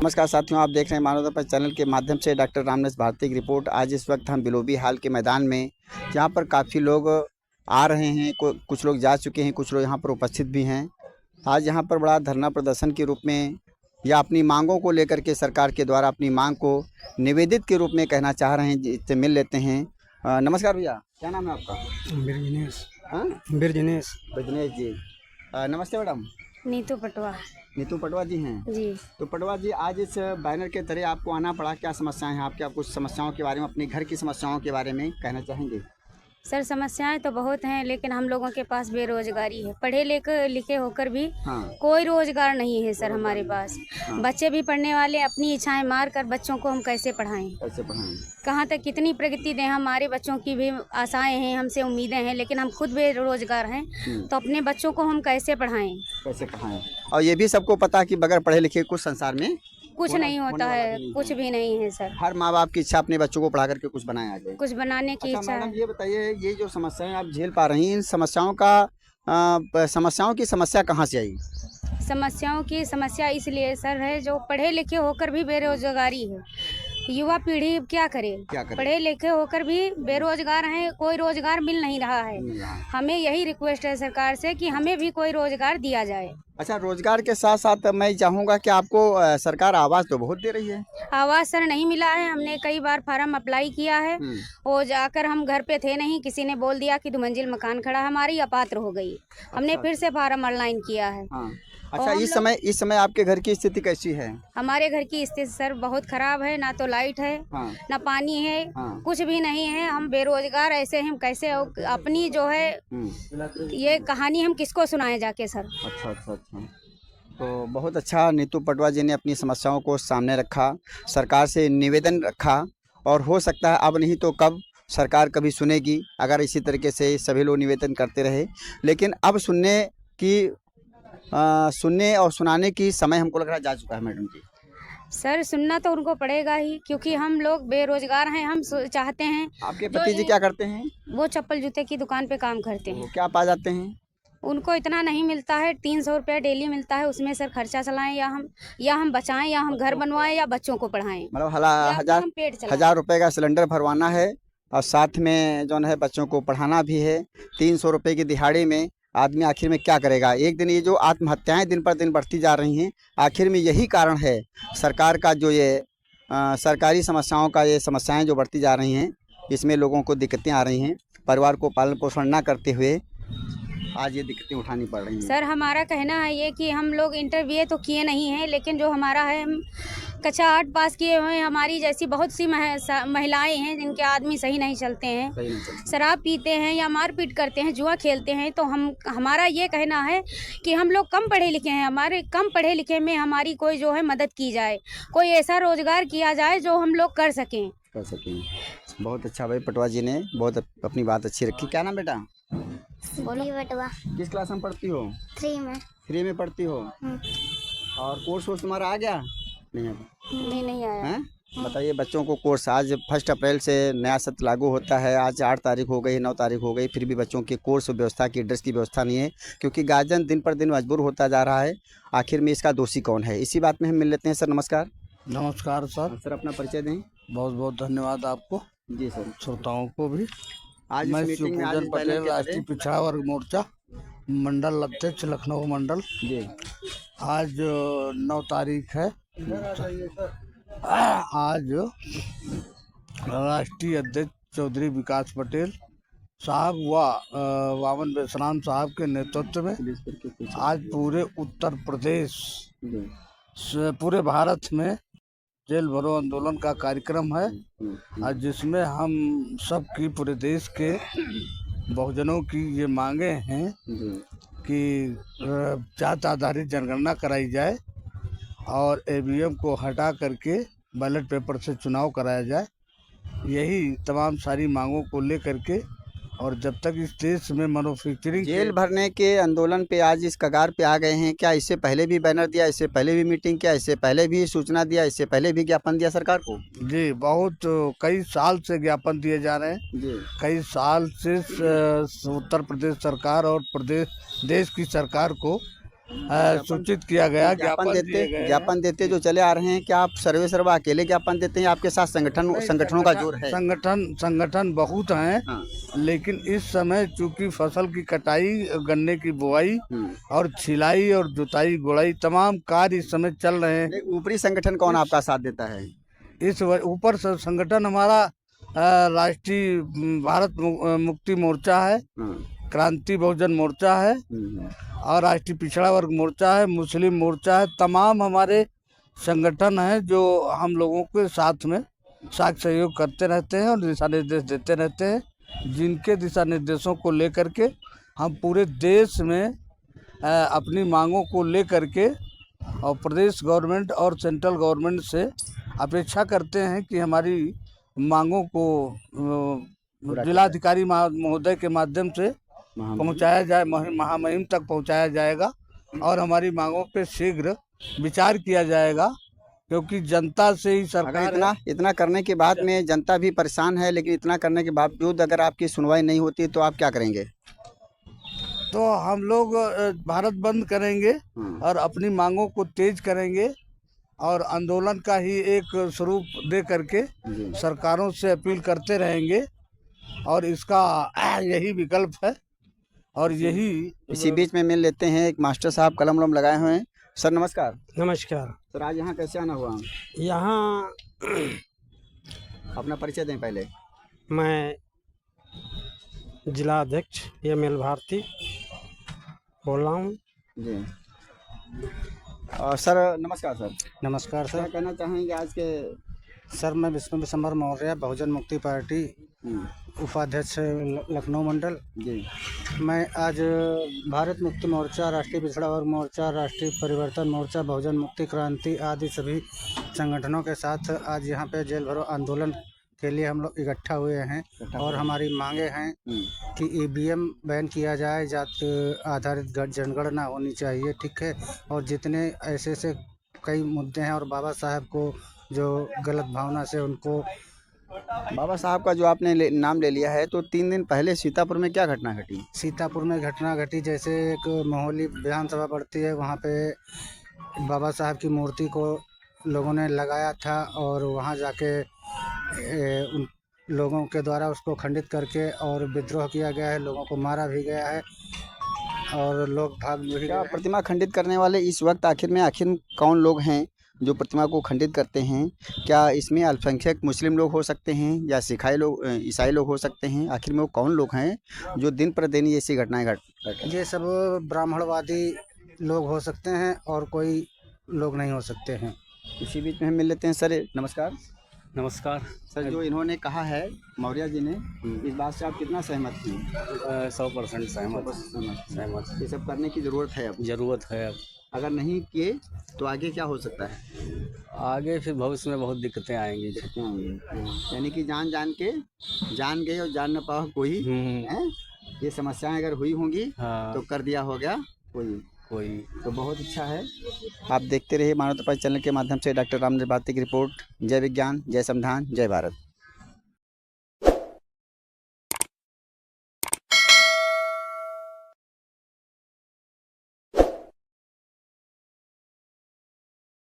नमस्कार साथियों, आप देख रहे हैं मानव दर्पण चैनल के माध्यम से डॉक्टर रामनेस भारती की रिपोर्ट। आज इस वक्त हम बिलोबी हाल के मैदान में, जहां पर काफ़ी लोग आ रहे हैं, कुछ लोग जा चुके हैं, कुछ लोग यहां पर उपस्थित भी हैं। आज यहां पर बड़ा धरना प्रदर्शन के रूप में या अपनी मांगों को लेकर के सरकार के द्वारा अपनी मांग को निवेदित के रूप में कहना चाह रहे हैं। इससे मिल लेते हैं। नमस्कार भैया, क्या नाम है आपका? बिरजनेश। हाँ, बिरजनेश ब्रजनेश जी। नमस्ते मैडम। नीतू पटवा नीतू पटवा जी हैं। जी। तो पटवा जी, आज इस बैनर के तले आपको आना पड़ा, क्या समस्याएं हैं आपके? आप कुछ समस्याओं के बारे में, अपने घर की समस्याओं के बारे में कहना चाहेंगे? सर, समस्याएं तो बहुत हैं, लेकिन हम लोगों के पास बेरोजगारी है। पढ़े लिखे होकर भी हाँ। कोई रोजगार नहीं है सर हमारे पास। हाँ। बच्चे भी पढ़ने वाले, अपनी इच्छाएं मार कर बच्चों को हम कैसे पढ़ाएं? कैसे पढ़ाएं? कहाँ तक कितनी प्रगति दें? हमारे बच्चों की भी आशाएं हैं, हमसे उम्मीदें हैं, लेकिन हम खुद बेरोजगार हैं, तो अपने बच्चों को हम कैसे पढ़ाएं? कैसे पढ़ाएं? और ये भी सबको पता कि बगैर पढ़े लिखे कुछ संसार में कुछ नहीं होता है, कुछ भी नहीं है सर। हर माँ बाप की इच्छा अपने बच्चों को पढ़ा करके कुछ बनाया जाए, कुछ बनाने की अच्छा इच्छा मैडम, है। ये बताइए, ये जो समस्याएं आप झेल पा रही हैं, इन समस्याओं की समस्या कहाँ से आई? समस्याओं की समस्या इसलिए सर है, जो पढ़े लिखे होकर भी बेरोजगारी है। युवा पीढ़ी क्या करे? पढ़े लिखे होकर भी बेरोजगार हैं, कोई रोजगार मिल नहीं रहा है। हमें यही रिक्वेस्ट है सरकार से कि हमें भी कोई रोजगार दिया जाए। अच्छा, रोजगार के साथ साथ मैं चाहूँगा कि आपको सरकार आवास तो बहुत दे रही है। आवास सर नहीं मिला है, हमने कई बार फार्म अप्लाई किया है, और जाकर हम घर पे थे नहीं, किसी ने बोल दिया कि 2 मंजिल मकान खड़ा, हमारी अपात्र हो गई। हमने फिर से फार्म ऑनलाइन किया है। हाँ। अच्छा, इस समय आपके घर की स्थिति कैसी है? हमारे घर की स्थिति सर बहुत खराब है, ना तो लाइट है, हाँ। ना पानी है, हाँ। कुछ भी नहीं है। हम बेरोजगार ऐसे हम कैसे अपनी जो है ये कहानी हम किसको सुनाएं जाके सर? अच्छा अच्छा अच्छा। तो बहुत अच्छा, नीतू पटवा जी ने अपनी समस्याओं को सामने रखा, सरकार से निवेदन रखा, और हो सकता है अब नहीं तो कब सरकार कभी सुनेगी, अगर इसी तरीके से सभी लोग निवेदन करते रहे। लेकिन अब सुनने और सुनाने की समय हमको लग रहा है जा चुका है मैडम जी। सर, सुनना तो उनको पड़ेगा ही, क्योंकि हम लोग बेरोजगार हैं। हम चाहते हैं। आपके पति जी क्या करते हैं? वो चप्पल जूते की दुकान पे काम करते हैं। क्या पा जाते हैं? उनको इतना नहीं मिलता है, 300 रुपये डेली मिलता है। उसमें सर खर्चा चलाएं, या हम बचाएं, या हम घर बनवाएं, या बच्चों को पढ़ाएं। मतलब 1000 रुपये का सिलेंडर भरवाना है, और साथ में जो है बच्चों को पढ़ाना भी है। 300 रुपये की दिहाड़ी में आदमी आखिर में क्या करेगा? एक दिन ये जो आत्महत्याएं दिन पर दिन बढ़ती जा रही हैं, आखिर में यही कारण है सरकार का, जो ये सरकारी समस्याओं का, ये समस्याएं जो बढ़ती जा रही हैं, इसमें लोगों को दिक्कतें आ रही हैं। परिवार को पालन पोषण ना करते हुए आज ये दिक्कतें उठानी पड़ रही हैं। सर, हमारा कहना है ये कि हम लोग इंटरव्यू तो किए नहीं हैं, लेकिन जो हमारा है, हम कक्षा 8 पास किए हुए हैं। हमारी जैसी बहुत सी महिलाएं हैं जिनके आदमी सही नहीं चलते हैं, शराब पीते हैं या मारपीट करते हैं, जुआ खेलते हैं। तो हमारा ये कहना है कि हम लोग कम पढ़े लिखे हैं, हमारे कम पढ़े लिखे में हमारी कोई जो है मदद की जाए, कोई ऐसा रोजगार किया जाए जो हम लोग कर सकें। बहुत अच्छा भाई, पटवा जी ने बहुत अपनी बात अच्छी रखी। क्या नाम बेटा? बोलिए बेटवा। किस क्लास में पढ़ती हो? 3 में पढ़ती हो। और कोर्स तुम्हारा आ गया? नहीं आया है? बताइए, बच्चों को कोर्स आज 1 अप्रैल से नया सत्र लागू होता है। आज 8 तारीख हो गई, 9 तारीख हो गई, फिर भी बच्चों के कोर्स व्यवस्था की, ड्रेस की व्यवस्था नहीं है, क्योंकि गार्जियन दिन पर दिन मजबूर होता जा रहा है। आखिर में इसका दोषी कौन है? इसी बात में हम मिल लेते हैं। सर नमस्कार। नमस्कार सर। सर, अपना परिचय दें। बहुत बहुत धन्यवाद आपको। जी सर। श्रोताओं को भी। आज मैं शिवपूजन पटेल, राष्ट्रीय पिछड़ा वर्ग मोर्चा मंडल अध्यक्ष, लखनऊ मंडल जी। आज 9 तारीख है। आज राष्ट्रीय अध्यक्ष चौधरी विकास पटेल साहब व वामन बेसराम साहब के नेतृत्व में आज पूरे उत्तर प्रदेश, पूरे भारत में जेल भरो आंदोलन का कार्यक्रम है, आज जिसमें हम सब की, पूरे देश के बहुजनों की ये मांगे हैं कि जात आधारित जनगणना कराई जाए और ईवीएम को हटा करके बैलेट पेपर से चुनाव कराया जाए। यही तमाम सारी मांगों को लेकर के, और जब तक इस देश में मैन्युफैक्चरिंग, जेल भरने के आंदोलन पे आज इस कगार पे आ गए हैं। क्या इससे पहले भी बैनर दिया, इससे पहले भी मीटिंग किया, इससे पहले भी सूचना दिया, इससे पहले भी ज्ञापन दिया सरकार को? जी, बहुत कई साल से ज्ञापन दिए जा रहे हैं जी। कई साल से उत्तर प्रदेश सरकार और देश की सरकार को सूचित किया गया, ज्ञापन दिए गए हैं। ज्ञापन देते जो चले आ रहे हैं, क्या आप सर्वे सर्वा अकेले ज्ञापन देते हैं, आपके साथ संगठनों का जोर है? संगठन बहुत हैं। हाँ। लेकिन इस समय चूंकि फसल की कटाई, गन्ने की बुआई और छिलाई और जुताई गुड़ाई तमाम कार्य इस समय चल रहे हैं। ऊपरी संगठन कौन आपका साथ देता है? इस ऊपर से संगठन हमारा राष्ट्रीय भारत मुक्ति मोर्चा है, क्रांति बहुजन मोर्चा है और राष्ट्रीय पिछड़ा वर्ग मोर्चा है, मुस्लिम मोर्चा है। तमाम हमारे संगठन हैं जो हम लोगों के साथ में साथ सहयोग करते रहते हैं और दिशा निर्देश देते रहते हैं, जिनके दिशा निर्देशों को लेकर के हम पूरे देश में अपनी मांगों को लेकर के और प्रदेश गवर्नमेंट और सेंट्रल गवर्नमेंट से अपेक्षा करते हैं कि हमारी मांगों को जिलाधिकारी महोदय के माध्यम से पहुंचाया जाए, महामहिम तक पहुंचाया जाएगा और हमारी मांगों पे शीघ्र विचार किया जाएगा, क्योंकि जनता से ही सरकार इतना करने के बाद में जनता भी परेशान है, लेकिन इतना करने के बावजूद अगर आपकी सुनवाई नहीं होती तो आप क्या करेंगे? तो हम लोग भारत बंद करेंगे और अपनी मांगों को तेज करेंगे और आंदोलन का ही एक स्वरूप दे करके सरकारों से अपील करते रहेंगे और इसका यही विकल्प है और यही। इसी बीच में मिल लेते हैं, एक मास्टर साहब कलम वलम लगाए हुए हैं। सर नमस्कार। नमस्कार सर, आज यहाँ कैसे आना हुआ? यहाँ अपना परिचय दें पहले। मैं जिला अध्यक्ष ML भारती बोल रहा हूँ जी। सर नमस्कार। सर नमस्कार सर। क्या कहना चाहेंगे आज के? सर मैं विष्णु विशंबर मौर्य, बहुजन मुक्ति पार्टी उपाध्यक्ष लखनऊ मंडल जी। मैं आज भारत मुक्ति मोर्चा, राष्ट्रीय पिछड़ा वर्ग मोर्चा, राष्ट्रीय परिवर्तन मोर्चा, बहुजन मुक्ति क्रांति आदि सभी संगठनों के साथ आज यहाँ पे जेल भरो आंदोलन के लिए हम लोग इकट्ठा हुए हैं और हमारी मांगे हैं कि EVM बैन किया जाए, जात आधारित जनगणना होनी चाहिए, ठीक है, और जितने ऐसे कई मुद्दे हैं और बाबा साहब को जो गलत भावना से उनको, बाबा साहब का जो आपने नाम ले लिया है, तो 3 दिन पहले सीतापुर में क्या घटना घटी? सीतापुर में घटना घटी, जैसे एक मोहली विधानसभा पड़ती है, वहाँ पे बाबा साहब की मूर्ति को लोगों ने लगाया था और वहाँ जाके उन लोगों के द्वारा उसको खंडित करके और विद्रोह किया गया है, लोगों को मारा भी गया है और लोग भाग भी गए। प्रतिमा खंडित करने वाले इस वक्त आखिर कौन लोग हैं जो प्रतिमा को खंडित करते हैं? क्या इसमें अल्पसंख्यक मुस्लिम लोग हो सकते हैं या ईसाई लोग हो सकते हैं? आखिर में वो कौन लोग हैं जो दिन पर दिन ऐसी घटनाएं घट? ये सब ब्राह्मणवादी लोग हो सकते हैं और कोई लोग नहीं हो सकते हैं। इसी बीच में हम मिल लेते हैं। सर नमस्कार। नमस्कार सर, जो इन्होंने कहा है मौर्य जी ने, इस बात से आप कितना सहमत हैं? 100% सहमत। ये सब करने की ज़रूरत है अब? ज़रूरत है अब। अगर नहीं किए तो आगे क्या हो सकता है? आगे फिर भविष्य में बहुत दिक्कतें आएंगी। यानी कि जान गए और जान न पाओ कोई है। ये समस्याएं अगर हुई होंगी तो कर दिया होगा कोई। तो बहुत अच्छा है। आप देखते रहिए मानवता पर चैनल के माध्यम से डॉक्टर रामदेव भारती की रिपोर्ट। जय विज्ञान, जय संविधान, जय भारत।